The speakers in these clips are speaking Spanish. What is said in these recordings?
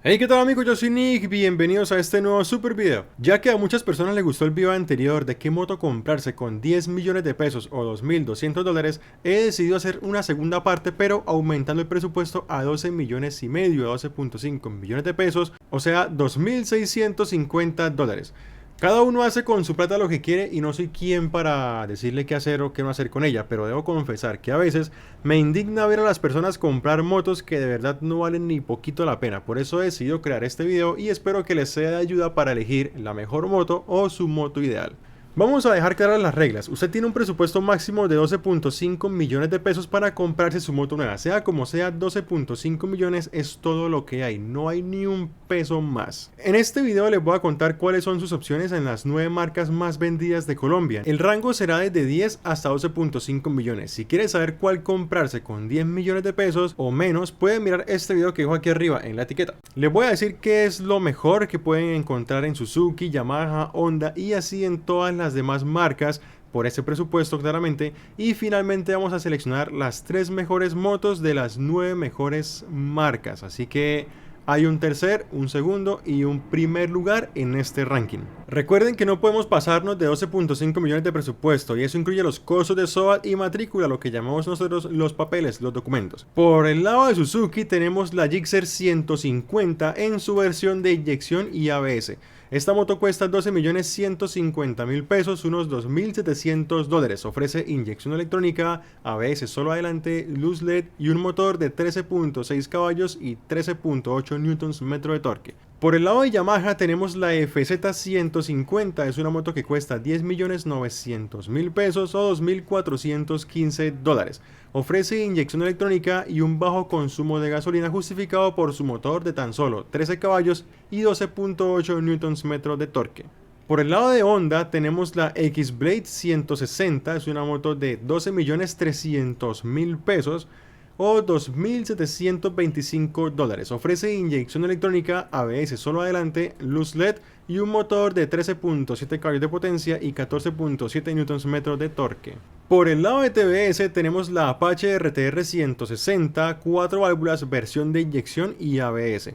Hey, ¿qué tal amigos? Yo soy Nick, bienvenidos a este nuevo super video. Ya que a muchas personas les gustó el video anterior de qué moto comprarse con 10 millones de pesos o 2.200 dólares, he decidido hacer una segunda parte pero aumentando el presupuesto a 12 millones y medio, a 12.5 millones de pesos, o sea 2.650 dólares. Cada uno hace con su plata lo que quiere y no soy quien para decirle qué hacer o qué no hacer con ella, pero debo confesar que a veces me indigna ver a las personas comprar motos que de verdad no valen ni poquito la pena. Por eso he decidido crear este video y espero que les sea de ayuda para elegir la mejor moto o su moto ideal. Vamos a dejar claras las reglas. Usted tiene un presupuesto máximo de 12.5 millones de pesos para comprarse su moto nueva. Sea como sea, 12.5 millones es todo lo que hay. No hay ni un peso más. En este video les voy a contar cuáles son sus opciones en las 9 marcas más vendidas de Colombia. El rango será desde 10 hasta 12.5 millones. Si quiere saber cuál comprarse con 10 millones de pesos o menos, pueden mirar este video que dejo aquí arriba en la etiqueta. Les voy a decir qué es lo mejor que pueden encontrar en Suzuki, Yamaha, Honda y así en todas las demás marcas por ese presupuesto claramente, y finalmente vamos a seleccionar las 3 mejores motos de las 9 mejores marcas, así que hay un tercer, un segundo y un primer lugar en este ranking. Recuerden que no podemos pasarnos de 12.5 millones de presupuesto y eso incluye los costos de SOAT y matrícula, lo que llamamos nosotros los papeles, los documentos. Por el lado de Suzuki tenemos la Gixxer 150 en su versión de inyección y ABS. Esta moto cuesta 12.150.000 pesos, unos 2.700 dólares. Ofrece inyección electrónica, ABS solo adelante, luz LED y un motor de 13.6 caballos y 13.8 Nm de torque. Por el lado de Yamaha tenemos la FZ150, es una moto que cuesta 10.900.000 pesos o 2.415 dólares. Ofrece inyección electrónica y un bajo consumo de gasolina justificado por su motor de tan solo 13 caballos y 12.8 Nm de torque. Por el lado de Honda tenemos la X-Blade 160, es una moto de 12.300.000 pesos o 2.725 dólares. Ofrece inyección electrónica, ABS solo adelante, luz LED y un motor de 13.7 caballos de potencia y 14.7 Nm de torque. Por el lado de TBS tenemos la Apache RTR 160, 4 válvulas, versión de inyección y ABS.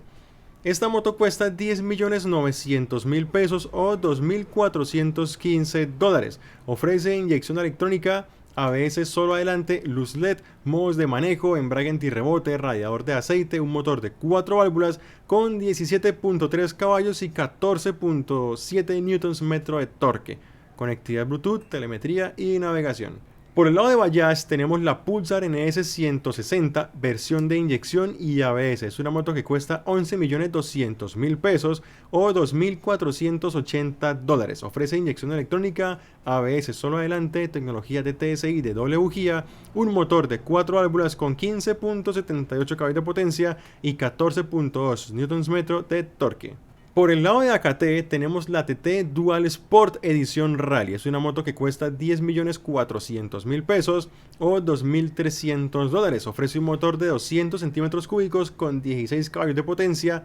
Esta moto cuesta 10.900.000 pesos o 2.415 dólares. Ofrece inyección electrónica, ABS solo adelante, luz LED, modos de manejo, embrague antirrebote, radiador de aceite, un motor de 4 válvulas con 17.3 caballos y 14.7 Nm de torque, conectividad Bluetooth, telemetría y navegación. Por el lado de Bajaj tenemos la Pulsar NS 160, versión de inyección y ABS. Es una moto que cuesta 11.200.000 pesos o 2.480 dólares. Ofrece inyección electrónica, ABS solo adelante, tecnología de TSI de doble bujía, un motor de 4 válvulas con 15.78 caballos de potencia y 14.2 Nm de torque. Por el lado de AKT tenemos la TT Dual Sport Edición Rally. Es una moto que cuesta 10.400.000 pesos o 2.300 dólares. Ofrece un motor de 200 centímetros cúbicos con 16 caballos de potencia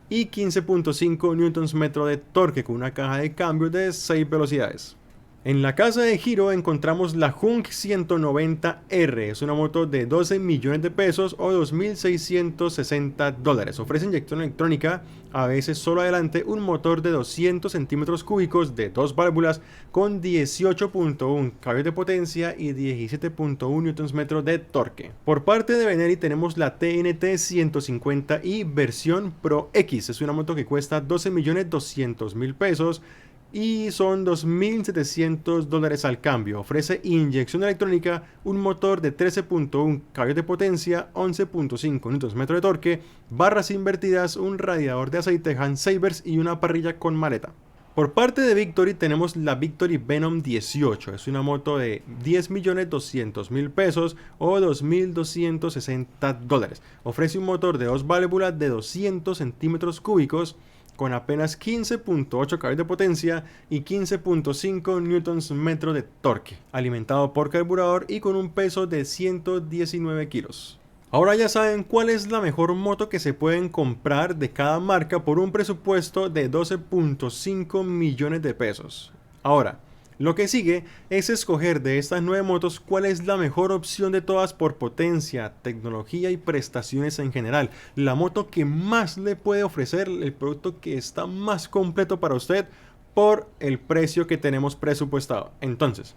y 15.5 Nm de torque con una caja de cambio de 6 velocidades. En la casa de giro encontramos la Hunk 190R, es una moto de 12 millones de pesos o 2.660 dólares. Ofrece inyección electrónica, ABS solo adelante, un motor de 200 centímetros cúbicos de 2 válvulas con 18.1 caballos de potencia y 17.1 Nm de torque. Por parte de Benelli tenemos la TNT 150i versión Pro X, es una moto que cuesta 12.200.000 pesos y son 2.700 dólares al cambio. Ofrece inyección electrónica, un motor de 13.1 caballos de potencia, 11.5 Nm de torque, barras invertidas, un radiador de aceite Hans Sabers y una parrilla con maleta. Por parte de Victory tenemos la Victory Venom 18, es una moto de 10.200.000 pesos o 2.260 dólares. Ofrece un motor de 2 válvulas de 200 centímetros cúbicos con apenas 15.8 caballos de potencia y 15.5 Nm de torque, alimentado por carburador y con un peso de 119 kilos. Ahora ya saben cuál es la mejor moto que se pueden comprar de cada marca por un presupuesto de 12.5 millones de pesos. Ahora, Lo que sigue es escoger de estas 9 motos cuál es la mejor opción de todas por potencia, tecnología y prestaciones en general. La moto que más le puede ofrecer, el producto que está más completo para usted por el precio que tenemos presupuestado. Entonces,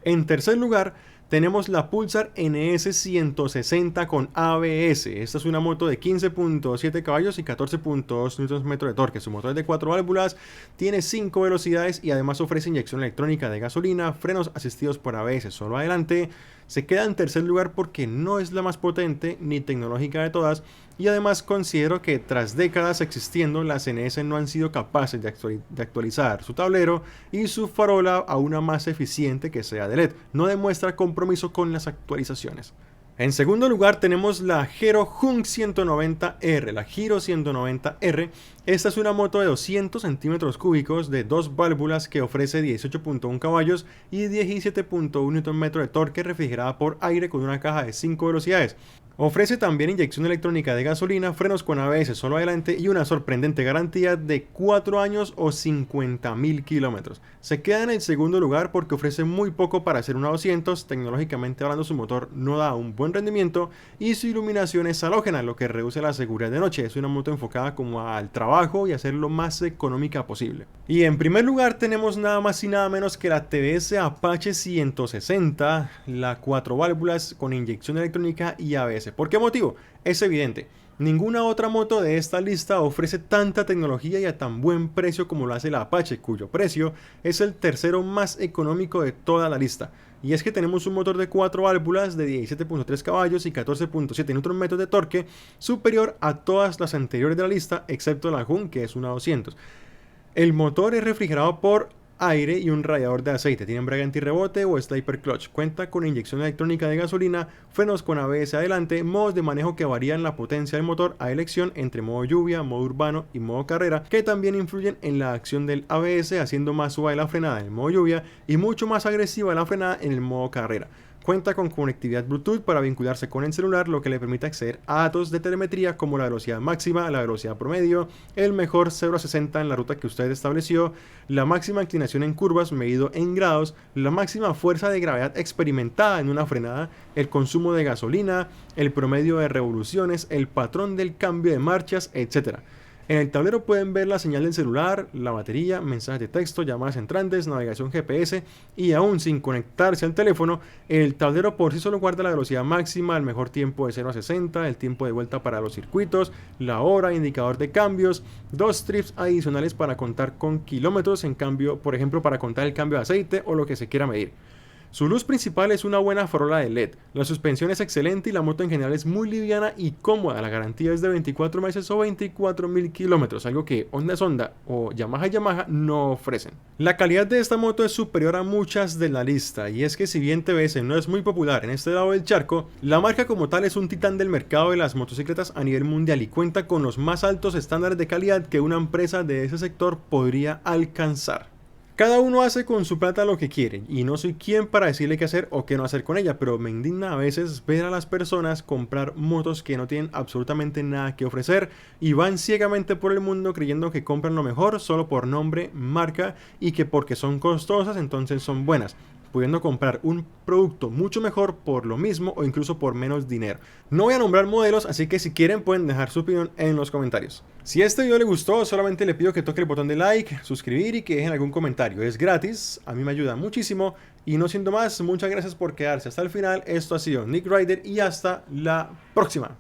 en tercer lugar, tenemos la Pulsar NS 160 con ABS. Esta es una moto de 15.7 caballos y 14.2 Nm de torque. Su motor es de 4 válvulas, tiene 5 velocidades y además ofrece inyección electrónica de gasolina, frenos asistidos por ABS solo adelante. Se queda en tercer lugar porque no es la más potente ni tecnológica de todas, y además considero que tras décadas existiendo, las NS no han sido capaces de actualizar su tablero y su farola a una más eficiente que sea de LED. No demuestra compromiso con las actualizaciones. En segundo lugar tenemos la Hero Hunk 190R. La Hero 190R, esta es una moto de 200 centímetros cúbicos de 2 válvulas que ofrece 18.1 caballos y 17.1 Nm de torque, refrigerada por aire con una caja de 5 velocidades. Ofrece también inyección electrónica de gasolina, frenos con ABS solo adelante y una sorprendente garantía de 4 años o 50.000 kilómetros. Se queda en el segundo lugar porque ofrece muy poco para hacer una 200, tecnológicamente hablando su motor no da un buen rendimiento y su iluminación es halógena, lo que reduce la seguridad de noche. Es una moto enfocada como al trabajo y a ser lo más económica posible. Y en primer lugar tenemos nada más y nada menos que la TBS Apache 160, la 4 válvulas con inyección electrónica y ABS. ¿Por qué motivo? Es evidente. Ninguna otra moto de esta lista ofrece tanta tecnología y a tan buen precio como lo hace la Apache, cuyo precio es el tercero más económico de toda la lista. Y es que tenemos un motor de 4 válvulas de 17.3 caballos y 14.7 Nm de torque, superior a todas las anteriores de la lista, excepto la Hunk, que es una 200. El motor es refrigerado por aire y un radiador de aceite. Tiene embrague antirrebote o sliper clutch. Cuenta con inyección electrónica de gasolina, frenos con ABS adelante, modos de manejo que varían la potencia del motor a elección entre modo lluvia, modo urbano y modo carrera, que también influyen en la acción del ABS, haciendo más suave la frenada en el modo lluvia y mucho más agresiva la frenada en el modo carrera. Cuenta con conectividad Bluetooth para vincularse con el celular, lo que le permite acceder a datos de telemetría como la velocidad máxima, la velocidad promedio, el mejor 0 a 60 en la ruta que usted estableció, la máxima inclinación en curvas medido en grados, la máxima fuerza de gravedad experimentada en una frenada, el consumo de gasolina, el promedio de revoluciones, el patrón del cambio de marchas, etc. En el tablero pueden ver la señal del celular, la batería, mensajes de texto, llamadas entrantes, navegación GPS y aún sin conectarse al teléfono, el tablero por sí solo guarda la velocidad máxima, el mejor tiempo de 0 a 60, el tiempo de vuelta para los circuitos, la hora, indicador de cambios, 2 trips adicionales para contar con kilómetros, en cambio, por ejemplo, para contar el cambio de aceite o lo que se quiera medir. Su luz principal es una buena farola de LED, la suspensión es excelente y la moto en general es muy liviana y cómoda. La garantía es de 24 meses o 24.000 kilómetros, algo que Honda es Honda o Yamaha no ofrecen. La calidad de esta moto es superior a muchas de la lista, y es que si bien TBS no es muy popular en este lado del charco, la marca como tal es un titán del mercado de las motocicletas a nivel mundial y cuenta con los más altos estándares de calidad que una empresa de ese sector podría alcanzar. Cada uno hace con su plata lo que quiere y no soy quien para decirle qué hacer o qué no hacer con ella, pero me indigna a veces ver a las personas comprar motos que no tienen absolutamente nada que ofrecer y van ciegamente por el mundo creyendo que compran lo mejor solo por nombre, marca y que porque son costosas entonces son buenas, pudiendo comprar un producto mucho mejor por lo mismo o incluso por menos dinero. No voy a nombrar modelos, así que si quieren pueden dejar su opinión en los comentarios. Si este video le gustó, solamente le pido que toque el botón de like, suscribir y que dejen algún comentario. Es gratis, a mí me ayuda muchísimo. Y no siendo más, muchas gracias por quedarse hasta el final. Esto ha sido Nick Rider y hasta la próxima.